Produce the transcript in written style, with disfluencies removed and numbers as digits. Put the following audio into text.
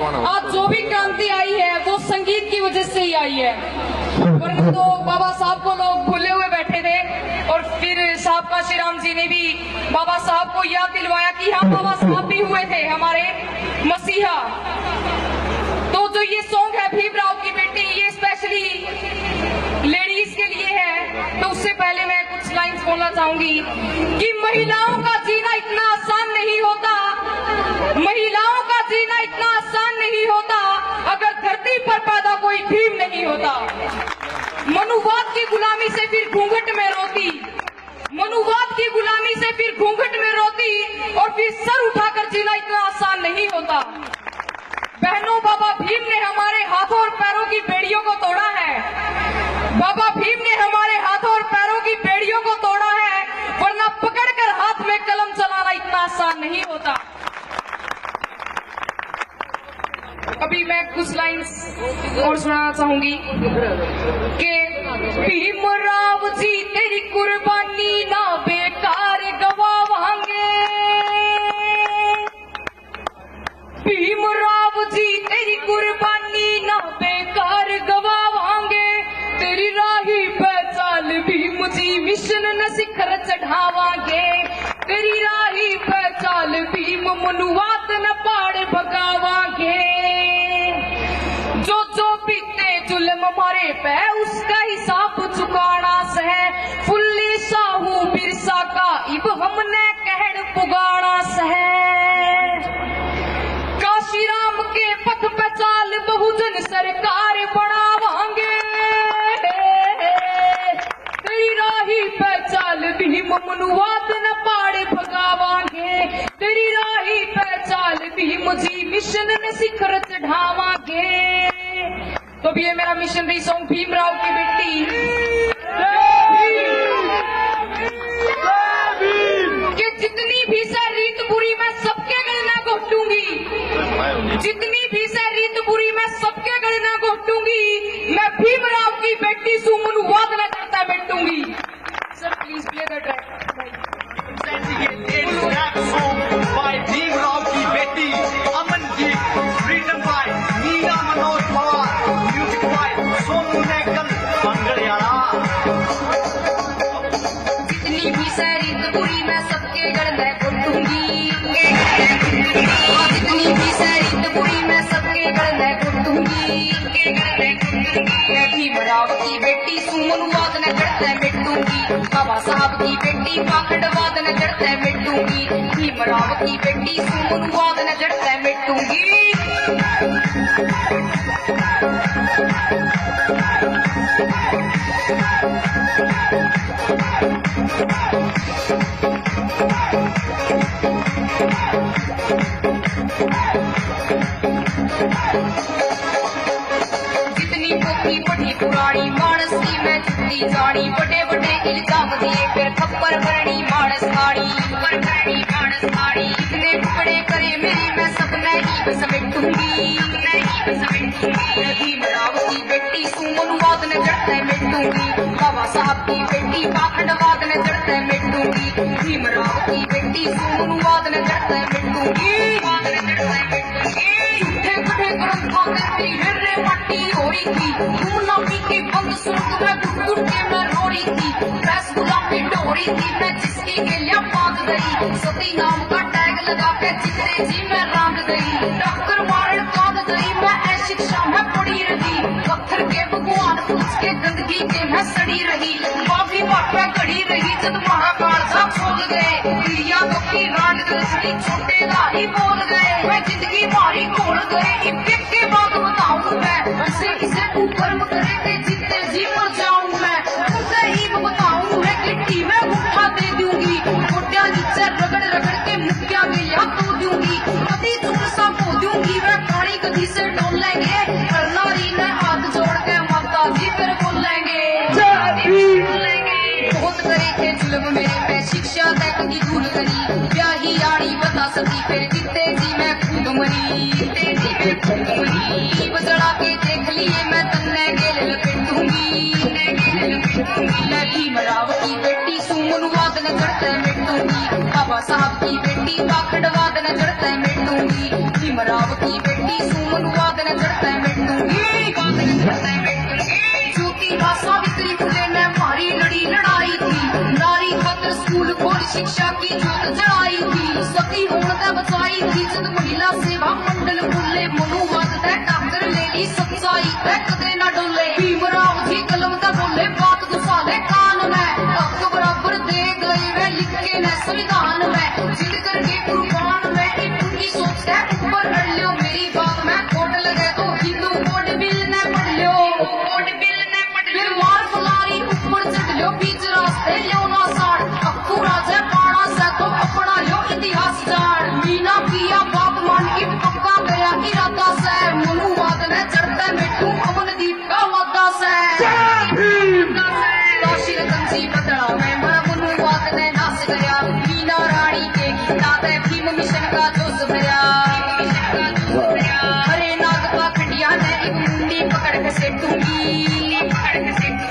आज जो भी क्रांति आई है वो संगीत की वजह से ही आई है, वरना तो बाबा साहब को लोग भूले हुए बैठे थे। और फिर साहब श्री राम जी ने भी बाबा साहब को याद दिलवाया कि हाँ बाबा साहब भी हुए थे हमारे मसीहा। तो जो ये सॉन्ग है भीमराव की बेटी, ये स्पेशली लेडीज के लिए है। तो उससे पहले मैं कुछ लाइन्स बोलना चाहूंगी कि महिलाओं का जीना इतना आसान नहीं होता, महिलाओं का जीना इतना आसान नहीं होता अगर धरती पर पैदा कोई भीम नहीं होता। मनुवाद की गुलामी से फिर घूंघट में रोती, मनुवाद की गुलामी से फिर घूंघट में रोती और फिर सर उठाकर जीना इतना आसान नहीं होता। बहनों, बाबा भीम ने हमारे हाथों और पैरों की बेड़ियों को तोड़ा है, बाबा भीम ने हमारे हाथों और पैरों की बेड़ियों को तोड़ा है, वरना पकड़कर हाथ में कलम चलाना इतना आसान नहीं होता। अभी मैं कुछ लाइन्स और सुनाना चाहूंगी कि भीमराव जी तेरी कुर्बानी ना बेकार गवावांगे, भीमराव जी तेरी कुर्बानी ना बेकार गवावांगे, तेरी राही पे चाल भीम जी मिशन न शिखर चढ़ावांगे, तेरी राही पे चाल भीम मनुवाद न पाड़ भगावांगे। जो बीते जुल्म मारे पे उसका हिसाब चुकाना से, फुल्ली साहू बिरसा का इब हमने कहड़ पुगाना से, काशी राम के पथ पे चाल बहुजन सरकार बनावांगे, तेरी राही पे चाल भीम मनुवाद न पाड़ भगावांगे, तेरी राही पे चाल भीम जी मिशन न शिखर चढ़ावांगे। तो भी ये मेरा मिशनरी सॉन्ग भीमराव की बेटी कि जितनी भी से रीत बुरी मैं सबके गलना घोटूंगी, जितनी भी से रीत बुरी मैं सबके गलना घोटूंगी, मैं भीमराव की बेटी सुमन वाद न करता बैठूंगी। Sir please play the track. Bhimrao की बेटी Amanjeet, written by Meena Manoj Pawar, music by Sonu Nekal Mangliyala. जितनी भी से रीत बुरी मैं सबके गल में घोटूंगी, जितनी भी से रीत बुरी मैं सबके गल में घोटूंगी, मैं भीमराव की बेटी सुमन वाद न करते मिटूंगी, बाबा साहब की बेटी पाखंड वाद न करते मिटूंगी, भीमराव की बेटी सुमन वाद न करते मिटूंगी। जितनी पोखी बड़ी पुरानी मानस की मैं छुट्टी जानी, बड़े बड़े इल्जाम दिए फिर थप्पड़ भरनी मानस खाड़ी, इतने टुकड़े करे मेरे मैं सब नहीं समेटूंगी, भीमराव की बेटी सुमन वाद न जड़ते मिटूंगी, बाबा साहब की बेटी पाखंड वाद न जड़ते मिटूंगी, भीमराव की बेटी सुमन वाद न जड़ते मिटूंगी। झूठे कठे ग्रंथों में मेरी हिर्रे मट्टी हो रही थी, गुमनामी की बंद सुर्ख में घुट के मैं रो रही थी, प्रेस गुलाबी डोरी थी मैं जिसकी के लिए बांध गई, सती नाम का टैग लगा के जितने जी मैं रांग गई, टक्कर मारन कांद गई मैं ऐसी शिक्षा में पड़ी रही, पत्थर के भगवान पूछ के गंदगी के मैं सड़ी रही, माफी बाटा खड़ी रही जब महाकाल सा खोल गए, इंडिया तो की रांड दृष्टि छोटे ही बोल गए, मैं जिंदगी मारी खोल गए, इनके के बाद बताऊं मैं इसे इसे तू कर्म करे थे जितने जी मर जाऊं मैं, उसे ही बताऊं मैं गिट्टी में उठा दे दूंगी, गोटिया नीचे रगड़ रगड़ के मुक्या गया तो दूंगी, कभी चुप सा खो दूंगी मैं पानी कभी से डोलेंगे, करना री ने हाथ जोड़ के माता जी फिर बोलेंगे। बहुत करे थे जुल्म मेरे पे शिक्षा तक की दूर करी, ब्याही आड़ी बता सकी फिर जितने जी मैं खुद मरी, बजड़ा के देख लिए मैं तन्ने गेल लपेटूंगी, मैं भीमराव की बेटी सुमन वाद न जड़ते मिटूंगी, बाबा साहब की बेटी पाखंड वाद न जड़ते मिटूंगी, भीमराव की बेटी सुमन शिक्षा की जोत जलाई थी, सती होने ते बचाई थी। जद महिला सेवा मंडल खुले, मनुवाद ते टाकर ले ली सच्चाई ते कदे ना डोले। भीमराव जी कलम ते बोले बात घुसाले कान में, हक बराबर दे गए वे लिख के न संविधान में। जिद करके कुर्बान में इनकी सोच के ऊपर अड़ लियो, मेरी बात में खोट लगे तो हिंदू कोड बिल ने पढ़ लियो, कोड बिल ने पढ़ लियो। मार फलारी ऊपर चढ़ लियो, बीच रास्ते लियो ना साड़। अक्कू राजा पाना से तो अपना लियो इतिहास जान। मीना किया बात मान के पक्का गया इरादा से, मनुवाद ने चढ़ते मिठू अमन दीप का वादा से। काशी रतन बदला में मरा मनुवाद ने नाश गया, मीना रानी के गीता ते भीम मिशन का जोश भरा। हरे नाग पाखंडिया ने एक मुंडी पकड़ के सेठूंगी,